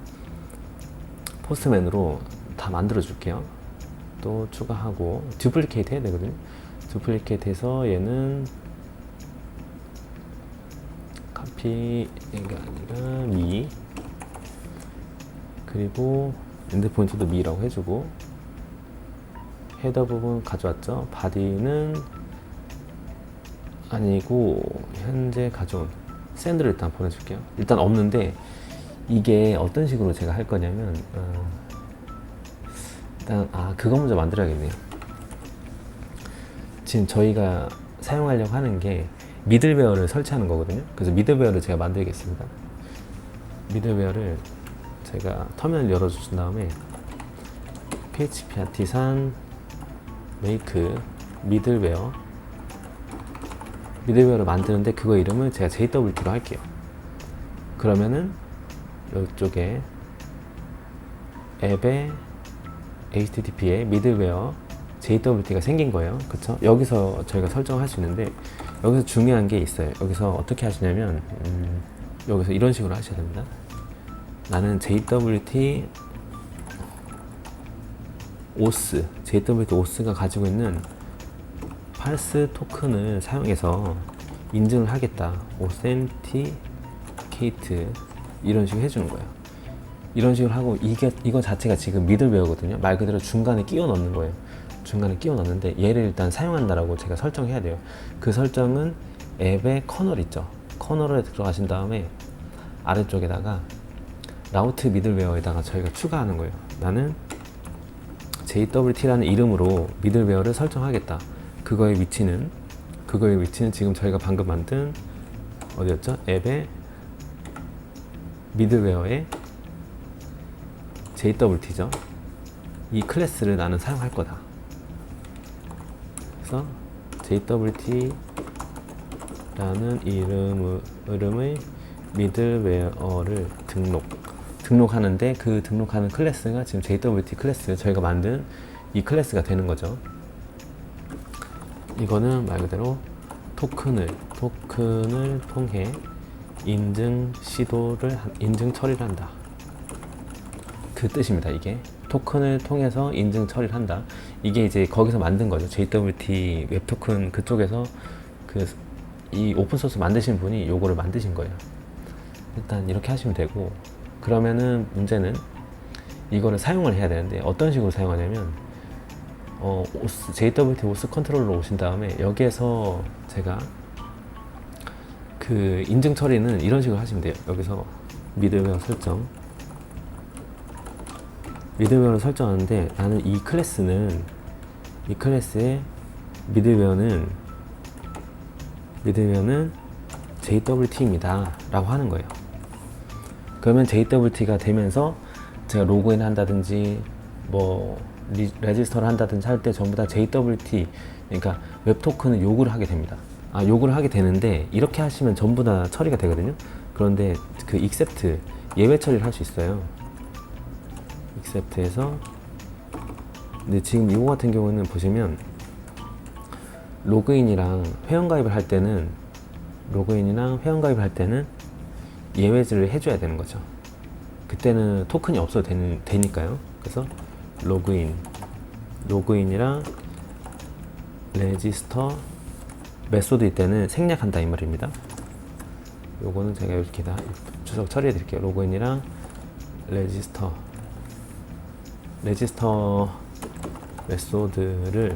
포스트맨으로 다 만들어 줄게요. 또 추가하고 듀플리케이트 해야 되거든요. 듀플리케이트 해서 얘는 카피가 아니라 미 그리고 엔드포인트도 미라고 해주고 헤더 부분 가져왔죠. 바디는 아니고 현재 가져온 샌드를 일단 보내줄게요. 일단 없는데 이게 어떤 식으로 제가 할 거냐면 일단 그거 먼저 만들어야겠네요. 지금 저희가 사용하려고 하는 게 미들웨어를 설치하는 거거든요. 그래서 미들웨어를 제가 만들겠습니다. 미들웨어를 제가 터미널 열어주신 다음에 php artisan make 미들웨어를 만드는데 그거 이름을 제가 JWT로 할게요. 그러면은 이쪽에 앱에 HTTP에 미들웨어 JWT가 생긴 거예요. 그쵸? 여기서 저희가 설정할 수 있는데 여기서 중요한 게 있어요. 여기서 어떻게 하시냐면 여기서 이런 식으로 하셔야 됩니다. 나는 JWT OS가 가지고 있는 팔스 토큰을 사용해서 인증을 하겠다. Authenticate 이런 식으로 해주는 거예요. 이런 식으로 하고 이거 자체가 지금 미들웨어거든요. 말 그대로 중간에 끼워 넣는 거예요. 중간에 끼워 넣는데 얘를 일단 사용한다라고 제가 설정해야 돼요. 그 설정은 앱의 커널 있죠. 커널에 들어가신 다음에 아래쪽에다가 라우트 미들웨어에다가 저희가 추가하는 거예요. 나는 JWT라는 이름으로 미들웨어를 설정하겠다. 그거의 위치는 지금 저희가 방금 만든 어디였죠? 앱의 미들웨어의 JWT죠. 이 클래스를 나는 사용할 거다. 그래서 JWT라는 이름의 미들웨어를 등록하는데 그 등록하는 클래스가 지금 JWT 클래스, 저희가 만든 이 클래스가 되는 거죠. 이거는 말 그대로 토큰을 통해 인증 처리를 한다. 그 뜻입니다. 이게 토큰을 통해서 인증 처리를 한다. 이게 이제 거기서 만든 거죠. JWT 웹토큰 그쪽에서 이 오픈소스 만드신 분이 요거를 만드신 거예요. 일단 이렇게 하시면 되고, 그러면은 문제는 이거를 사용을 해야 되는데 어떤 식으로 사용하냐면 JWT 오스 컨트롤러 오신 다음에 여기에서 제가 그 인증 처리는 이런 식으로 하시면 돼요. 여기서 미들웨어 미들웨어를 설정하는데, 나는 이 클래스의 미들웨어는 JWT입니다 라고 하는 거예요. 그러면 JWT가 되면서 제가 로그인 한다든지 뭐 레지스터를 한다든지 할 때 전부 다 JWT, 그러니까 웹토큰을 요구를 하게 됩니다. 요구를 하게 되는데, 이렇게 하시면 전부 다 처리가 되거든요. 그런데 그 accept 예외 처리를 할 수 있어요. accept에서, 근데 지금 이거 같은 경우는 보시면 로그인이랑 회원가입을 할 때는 예외를 해줘야 되는 거죠. 그때는 토큰이 없어도 되니까요. 그래서 로그인이랑 레지스터 메소드 때는 생략한다 이 말입니다. 요거는 제가 이렇게 다 주석 처리해 드릴게요. 로그인이랑 레지스터 메소드를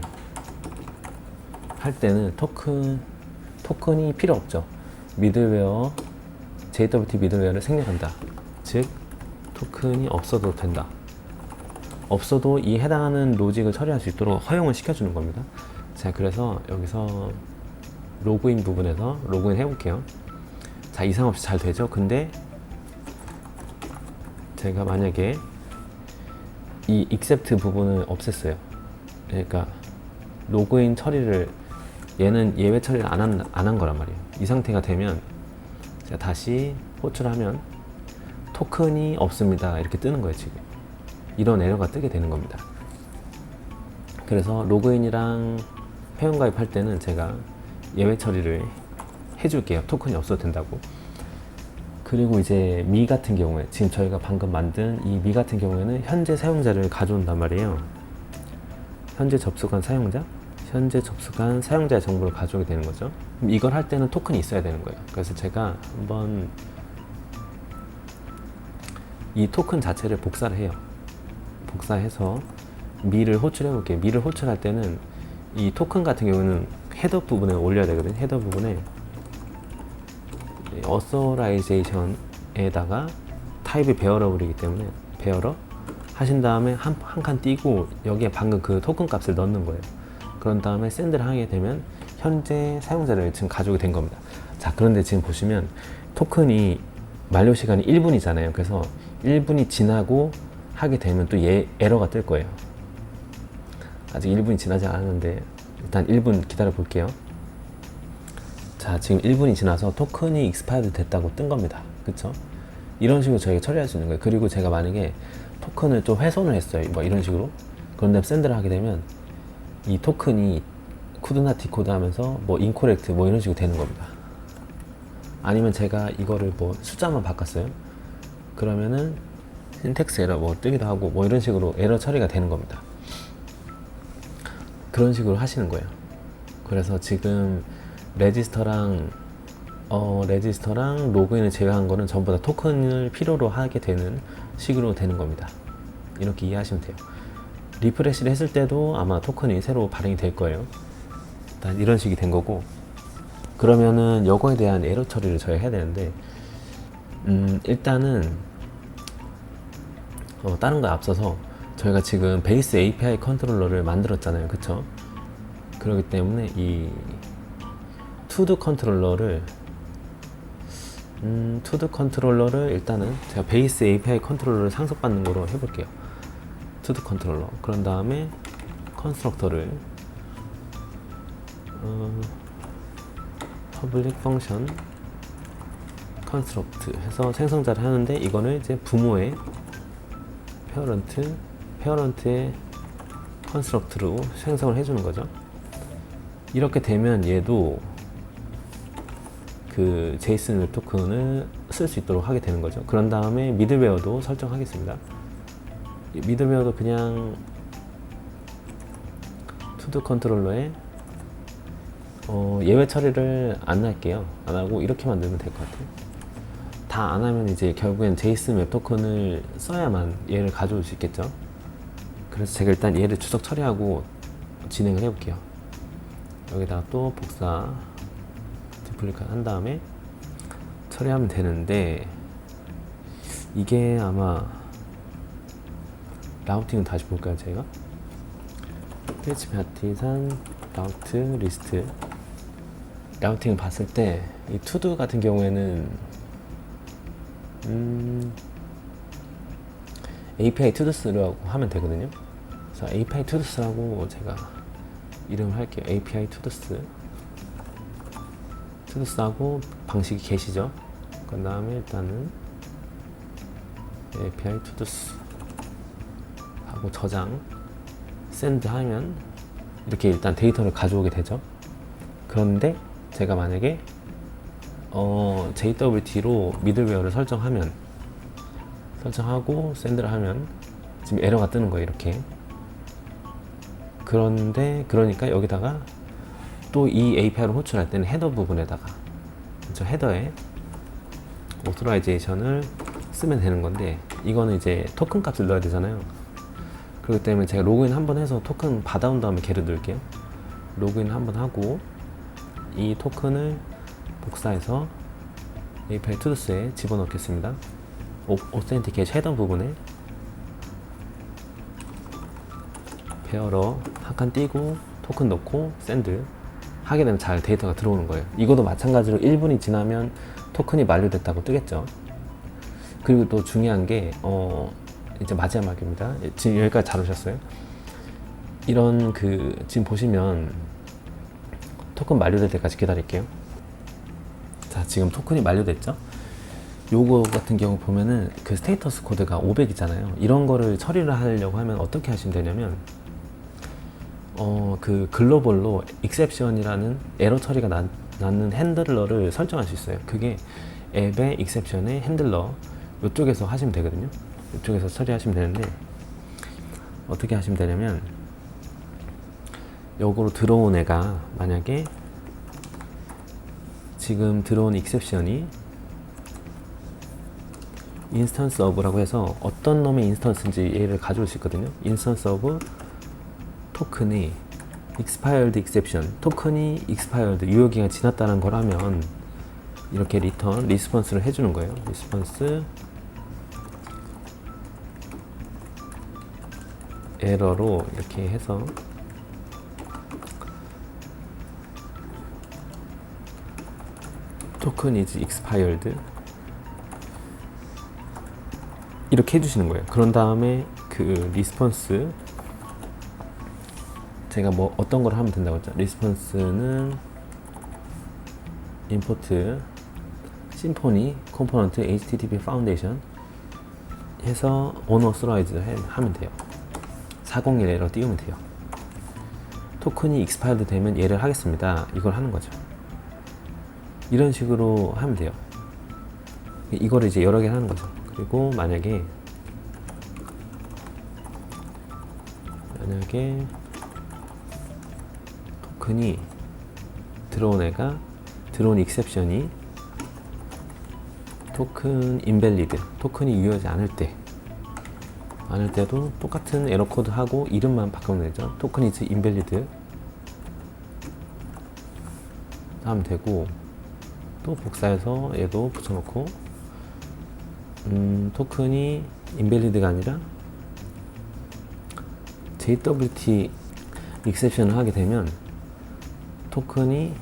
할 때는 토큰이 필요 없죠. 미들웨어 JWT 미들웨어를 생략한다. 즉 토큰이 없어도 된다. 없어도 이 해당하는 로직을 처리할 수 있도록 허용을 시켜주는 겁니다. 자, 그래서 여기서 로그인 부분에서 로그인 해볼게요. 자, 이상 없이 잘 되죠? 근데 제가 만약에 이 accept 부분을 없앴어요. 그러니까 로그인 처리를, 얘는 예외 처리를 안 한 거란 말이에요. 이 상태가 되면 제가 다시 호출을 하면 토큰이 없습니다 이렇게 뜨는 거예요. 지금 이런 에러가 뜨게 되는 겁니다. 그래서 로그인이랑 회원가입할 때는 제가 예외 처리를 해줄게요. 토큰이 없어도 된다고. 그리고 이제 미 같은 경우에, 지금 저희가 방금 만든 이 미 같은 경우에는 현재 사용자를 가져온단 말이에요. 현재 접속한 사용자의 정보를 가져오게 되는 거죠. 그럼 이걸 할 때는 토큰이 있어야 되는 거예요. 그래서 제가 한번 이 토큰 자체를 복사를 해요. 복사해서 미를 호출해 볼게요. 미를 호출할 때는 이 토큰 같은 경우는 헤더 부분에 올려야 되거든요. 헤더 부분에 어서라이제이션에다가 타입이 베어러블이기 때문에 베어러 하신 다음에 한 칸 띄고 여기에 방금 그 토큰 값을 넣는 거예요. 그런 다음에 샌드를 하게 되면 현재 사용자를 지금 가져오게 된 겁니다. 자, 그런데 지금 보시면 토큰이 만료 시간이 1분이잖아요. 그래서 1분이 지나고 하게 되면 또 에러가 뜰 거예요. 아직 1분이 지나지 않았는데 일단 1분 기다려 볼게요. 자, 지금 1분이 지나서 토큰이 expired 됐다고 뜬 겁니다. 그쵸? 이런 식으로 저희가 처리할 수 있는 거예요. 그리고 제가 만약에 토큰을 좀 훼손을 했어요. 뭐 이런 식으로. 그런 다음에 샌드를 하게 되면 이 토큰이 쿠드나 디코드 하면서 뭐 incorrect 뭐 이런 식으로 되는 겁니다. 아니면 제가 이거를 뭐 숫자만 바꿨어요. 그러면은 신텍스 에러 뭐 뜨기도 하고 뭐 이런 식으로 에러 처리가 되는 겁니다. 그런 식으로 하시는 거예요. 그래서 지금 레지스터랑 로그인을 제외한 거는 전부 다 토큰을 필요로 하게 되는 식으로 되는 겁니다. 이렇게 이해하시면 돼요. 리프레시를 했을 때도 아마 토큰이 새로 발행이 될 거예요. 일단 이런 식이 된 거고, 그러면은 이거에 대한 에러 처리를 저희가 해야 되는데, 일단은 다른 거에 앞서서 저희가 지금 베이스 API 컨트롤러를 만들었잖아요. 그쵸? 그렇기 때문에 이 투두 컨트롤러를 일단은 제가 베이스 API 컨트롤러를 상속받는 거로 해볼게요. 투두 컨트롤러. 그런 다음에 컨스트럭터를 퍼블릭 펑션 컨스트럭트 해서 생성자를 하는데, 이거는 이제 부모의 페어런트의 컨스트럭트로 생성을 해주는 거죠. 이렇게 되면 얘도 그 제이슨 웹 토큰을 쓸 수 있도록 하게 되는 거죠. 그런 다음에 미들웨어도 설정하겠습니다. 미들웨어도 그냥 투두 컨트롤러에 예외 처리를 안 할게요. 안 하고 이렇게 만들면 될 것 같아요. 다 안 하면 이제 결국엔 제이슨 웹 토큰을 써야만 얘를 가져올 수 있겠죠. 그래서 제가 일단 얘를 주석 처리하고 진행을 해볼게요. 여기다가 또 복사 디플리케이트 한 다음에 처리하면 되는데, 이게 아마 라우팅은 다시 볼까요? 제가 PHP 아티산 라우트 리스트 라우팅을 봤을 때 이 투두 같은 경우에는 API 투두스라고 하면 되거든요. 그래서 API 투두스라고 제가 이름을 할게요. API 투두스하고 방식이 게시죠. 그 다음에 일단은 API 투두스 하고 저장 샌드 하면 이렇게 일단 데이터를 가져오게 되죠. 그런데 제가 만약에 JWT로 미들웨어를 설정하고 샌드를 하면 지금 에러가 뜨는 거예요. 이렇게. 그러니까 여기다가 또 이 API를 호출할 때는 헤더 부분에다가 저 헤더에 오토라이제이션을 쓰면 되는 건데, 이거는 이제 토큰 값을 넣어야 되잖아요. 그렇기 때문에 제가 로그인 한번 해서 토큰 받아온 다음에 걔를 넣을게요. 로그인 한번 하고 이 토큰을 복사해서 API 투두스에 집어넣겠습니다. 오센티케이션 헤더 부분에 페어러 한 칸 띄고 토큰 넣고 샌드 하게 되면 잘 데이터가 들어오는 거예요. 이것도 마찬가지로 1분이 지나면 토큰이 만료됐다고 뜨겠죠. 그리고 또 중요한 게 이제 마지막입니다. 지금 여기까지 잘 오셨어요? 이런 지금 보시면 토큰 만료될 때까지 기다릴게요. 자, 지금 토큰이 만료됐죠? 요거 같은 경우 보면은 그 스테이터스 코드가 500이잖아요. 이런 거를 처리를 하려고 하면 어떻게 하시면 되냐면, 그 글로벌로 익셉션이라는 에러 처리가 나는 핸들러를 설정할 수 있어요. 그게 앱의 익셉션의 핸들러 이쪽에서 하시면 되거든요. 이쪽에서 처리하시면 되는데, 어떻게 하시면 되냐면, 요거로 들어온 애가 만약에 지금 들어온 익셉션이 인스턴스 오브라고 해서 어떤 놈의 인스턴스인지 얘를 가져올 수 있거든요. 인스턴스 오브 토큰이 expired exception, 토큰이 expired, 유효기간이 지났다는 걸 하면 이렇게 리스폰스를 해주는 거예요. 리스폰스 에러로 이렇게 해서 토큰 is expired 이렇게 해주시는 거예요. 그런 다음에 그 리스폰스 제가 뭐 어떤 걸 하면 된다고 했죠? 리스폰스는 import 심포니 컴포넌트 http 파운데이션 해서 unauthorized 하면 돼요. 401 에러 띄우면 돼요. 토큰이 expired 되면 얘를 하겠습니다. 이걸 하는 거죠. 이런 식으로 하면 돼요. 이거를 이제 여러 개를 하는 거죠. 그리고 만약에 토큰이 들어온 익셉션이 토큰 인밸리드, 토큰이 유효하지 않을 때도 똑같은 에러 코드 하고 이름만 바꾸면 되죠. 토큰 is invalid 하면 되고, 또 복사해서 얘도 붙여놓고 토큰이 invalid가 아니라 JWT exception을 하게 되면 토큰이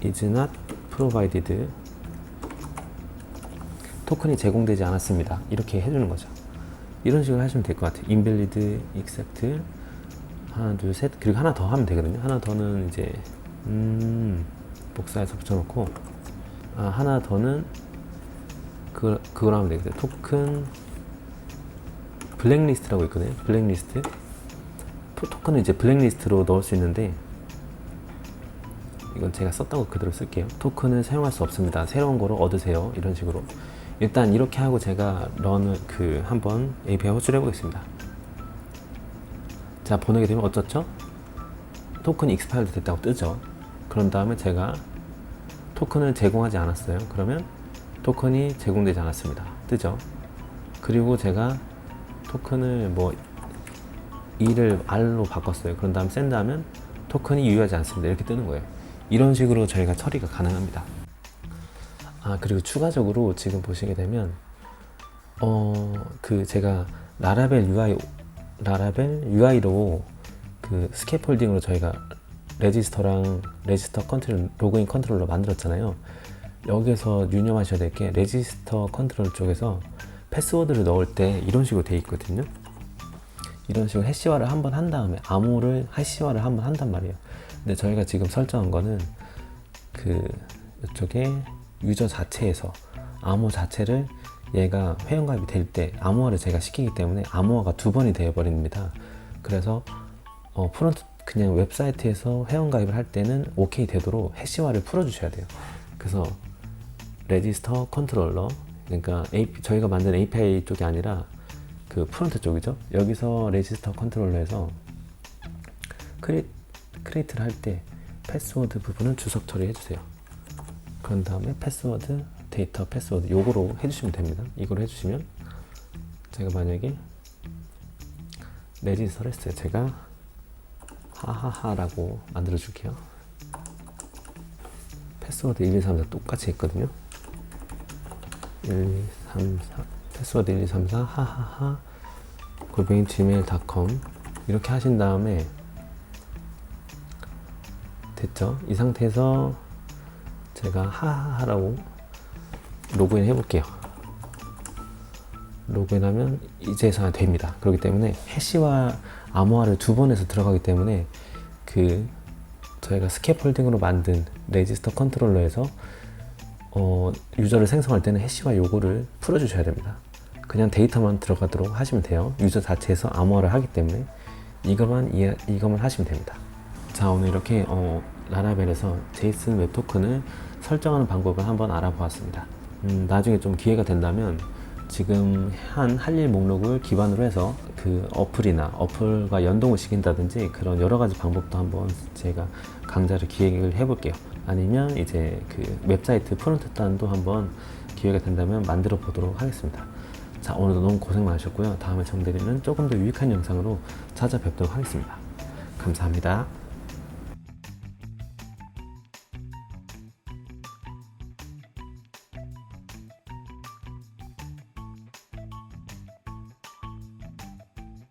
is not provided, 토큰이 제공되지 않았습니다. 이렇게 해주는 거죠. 이런 식으로 하시면 될 것 같아요. invalid except 하나 둘 셋, 그리고 하나 더 하면 되거든요. 하나 더는 이제 복사해서 붙여놓고, 하나 더는 그걸 하면 되겠어요. 토큰 블랙리스트라고 있거든요. 블랙리스트. 토큰은 이제 블랙리스트로 넣을 수 있는데, 이건 제가 썼던 거 그대로 쓸게요. 토큰을 사용할 수 없습니다. 새로운 거로 얻으세요. 이런 식으로. 일단 이렇게 하고 제가 한번 API 호출해 보겠습니다. 자, 보내게 되면 어쩌죠? 토큰이 익스파일드 됐다고 뜨죠. 그런 다음에 제가 토큰을 제공하지 않았어요. 그러면 토큰이 제공되지 않았습니다. 뜨죠. 그리고 제가 토큰을 E를 R로 바꿨어요. 그런 다음 샌드 하면 토큰이 유효하지 않습니다. 이렇게 뜨는 거예요. 이런 식으로 저희가 처리가 가능합니다. 그리고 추가적으로 지금 보시게 되면 제가 라라벨 UI로 그 스캐폴딩으로 저희가 레지스터랑 레지스터 컨트롤, 로그인 컨트롤러 만들었잖아요. 여기서 유념하셔야 될 게, 레지스터 컨트롤 쪽에서 패스워드를 넣을 때 이런 식으로 돼 있거든요. 이런 식으로 해시화를 한번 한 다음에 암호를 해시화를 한번 한단 말이에요. 근데 저희가 지금 설정한 거는 이쪽에 유저 자체에서 암호 자체를 얘가 회원가입이 될 때 암호화를 제가 시키기 때문에 암호화가 2번이 되어 버립니다. 그래서 프론트 그냥 웹사이트에서 회원가입을 할 때는 오케이 되도록 해시화를 풀어주셔야 돼요. 그래서 레지스터 컨트롤러, 그러니까 저희가 만든 API 쪽이 아니라 그 프론트 쪽이죠. 여기서 레지스터 컨트롤러에서 크리에이트를 할 때 패스워드 부분을 주석 처리해 주세요. 그런 다음에 패스워드, 데이터 패스워드 요거로 해주시면 됩니다. 이걸 해주시면 제가 만약에 레지스터를 했어요. 제가 하하하라고 만들어 줄게요. 패스워드 1, 2, 3, 4 똑같이 했거든요. 1, 2, 3, 4 패스워드 1, 2, 3, 4 하하하 gmail.com 이렇게 하신 다음에 됐죠? 이 상태에서 제가 하하하라고 로그인 해볼게요. 로그인하면 이제서야 됩니다. 그렇기 때문에 해시와 암호화를 2번에서 들어가기 때문에 저희가 스캐폴딩으로 만든 레지스터 컨트롤러에서 유저를 생성할 때는 해시와 요거를 풀어주셔야 됩니다. 그냥 데이터만 들어가도록 하시면 돼요. 유저 자체에서 암호화를 하기 때문에 이것만 하시면 됩니다. 자, 오늘 이렇게 라라벨에서 제이슨 웹 토큰을 설정하는 방법을 한번 알아보았습니다. 나중에 좀 기회가 된다면 지금 할 일 목록을 기반으로 해서 어플과 연동을 시킨다든지 그런 여러 가지 방법도 한번 제가 강좌를 기획을 해볼게요. 아니면 이제 웹사이트 프론트 단도 한번 기회가 된다면 만들어 보도록 하겠습니다. 자, 오늘도 너무 고생 많으셨고요. 다음에 정대리는 조금 더 유익한 영상으로 찾아뵙도록 하겠습니다. 감사합니다.